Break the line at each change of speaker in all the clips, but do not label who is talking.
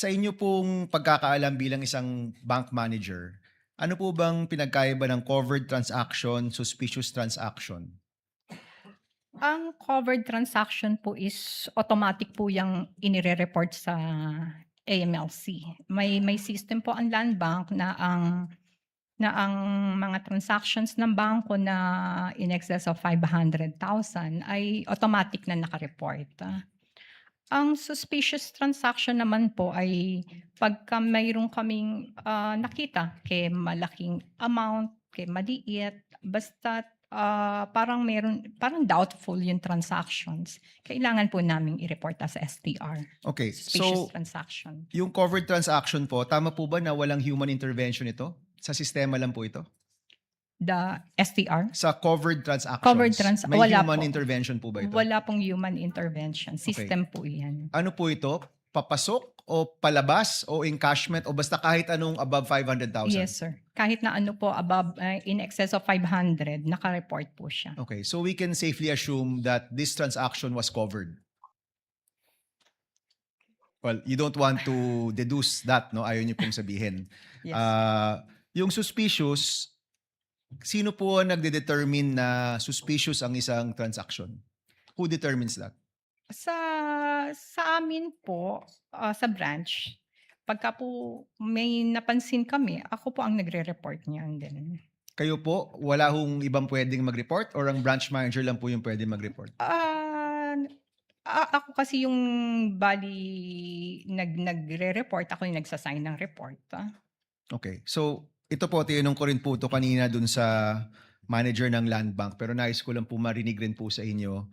Sa inyo pong pagkakaalam bilang isang bank manager, ano po bang pinagkaiba ng covered transaction, suspicious transaction?
Ang covered transaction po is automatic po yang inire-report sa AMLC. May system po ang Land Bank na ang mga transactions ng bangko na in excess of 500,000 ay automatic na naka-report. Ang suspicious transaction naman po ay pagka mayroon kaming, nakita ke malaking amount, ke maliit, basta't, parang doubtful yung transactions, kailangan po naming i-report as STR,
Okay,
suspicious
so
transaction.
yung covered transaction po, tama po ba na walang human intervention ito? Sa sistema lang po ito?
The STR?
Sa covered
Covered
transactions, may
wala
human
po.
intervention po ba ito?
Wala pong human intervention,
Okay.
system po 'yan.
Ano po ito? Papasok o palabas o encashment o basta kahit anong above 500,000?
Yes, sir. Kahit na ano po above, in excess of 500 naka-report po siya.
Okay, so we can safely assume that this transaction was covered. Well, you don't want to deduce that, no? Ayaw niyo pong sabihin.
Yes.
Yung suspicious, sino po ang nagde-determine na suspicious ang isang transaction? Who determines that?
Sa amin po, sa branch, pagka po may napansin kami, ako po ang nagre-report niyan din.
Kayo po, wala hong ibang pwedeng mag-report or ang branch manager lang po yung pwedeng mag-report?
Ako kasi yung nagre-report, ako yung nagsa-sign ng report.
Okay. So, ito po, tinanong ko rin po ito kanina dun sa manager ng Land Bank, pero nais ko lang po marinig rin po sa inyo.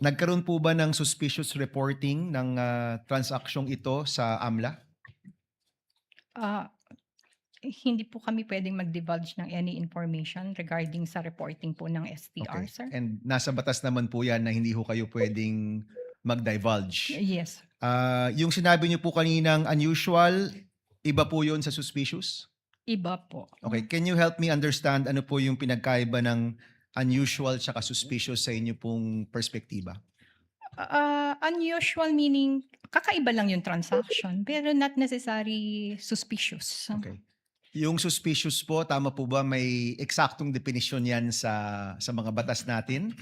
Nagkaroon po ba ng suspicious reporting ng transaksyong ito sa AMLA?
Ah, Hindi po kami pwedeng mag-divulge ng any information regarding sa reporting po ng STR,
Okay.
sir.
And nasa batas naman po yan na hindi ho kayo pwedeng mag-divulge.
Yes.
Yung sinabi niyo po kaninang unusual, iba po yun sa suspicious?
Iba po.
Okay. Can you help me understand ano po yung pinagkaiba ng unusual tsaka suspicious sa inyo pong perspektiba?
Unusual meaning kakaiba lang yung transaction pero not necessary suspicious.
Okay. Yung suspicious po, tama po ba may eksaktong definisyon yan sa mga batas natin?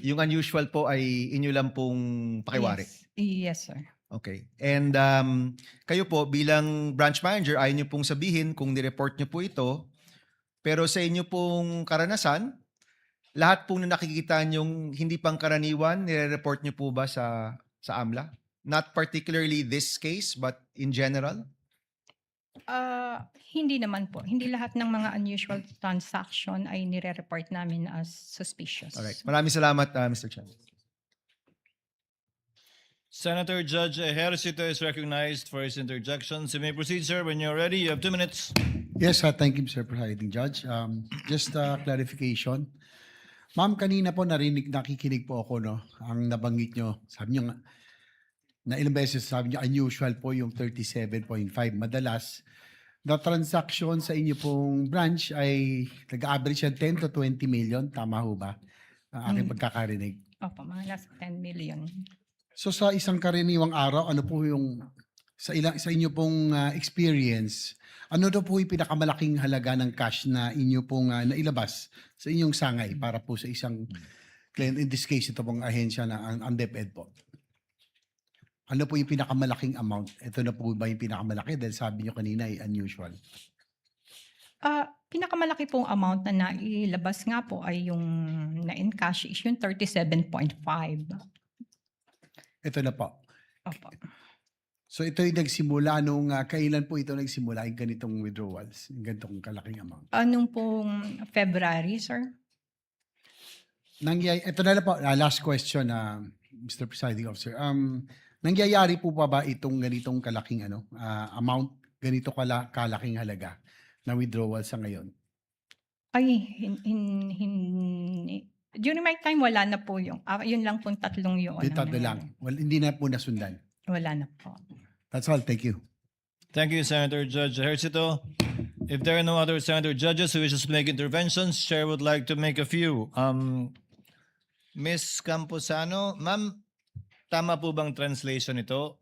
Yung unusual po ay inyo lang pong pakiwari?
Yes. Yes, sir.
Okay. And kayo po bilang branch manager, ayaw niyo pong sabihin kung ni-report niyo po ito, pero sa inyo pong karanasan, lahat pong nakikita niyong hindi pangkaraniwan, nire-report niyo po ba sa AMLA? Not particularly this case, but in general?
Hindi naman po. Hindi lahat ng mga unusual transaction ay nire-report namin as suspicious.
Alright. Maraming salamat, Mr. Chan.
Senator Judge Ejercito is recognized for his interjections. You may proceed, sir. When you're ready, you have 2 minutes.
Yes, thank you, Mr. Presiding Judge. Just a clarification. Ma'am, kanina po nakikinig po ako, no? Ang nabanggit nyo, sabi nyo nga, na ilang beses sabi nyo, unusual po yung 37.5. Madalas, the transaction sa inyo pong branch ay nag-average yan 10 to 20 million. Tama ho ba? Ang aking pagkakarinig.
Opo, mga nasa 10 million.
So sa isang karaniwang araw, ano po yung sa inyo pong experience, ano daw po yung pinakamalaking halaga ng cash na inyo pong nailabas sa inyong sangay para po sa isang client, in this case ito pong ahensya na ang DepEd po? Ano po yung pinakamalaking amount? Ito na po ba yung pinakamalaki dahil sabi nyo kanina ay unusual?
Pinakamalaki pong amount na nailabas nga po ay yung na-encash is yung 37.5.
Ito na po.
Opo.
So ito yung nagsimula nung kailan po ito nagsimula yung ganitong withdrawals, yung ganitong kalaking amount?
Anong pong February, sir?
Ito na po, last question, Mr. Presiding Officer. Nangyayari po ba itong ganitong kalaking amount, ganito kalaking halaga na withdrawal sa ngayon?
Ay, during my time, wala na po yung, yun lang pong tatlong yun.
Yung tatlo lang. Well, hindi na po nasundan.
Wala na po.
That's all. Thank you.
Thank you, Senator Judge Ejercito. If there are no other senator judges who wishes to make interventions, Chair would like to make a few. Ms. Camposano, ma'am, tama po bang translation ito?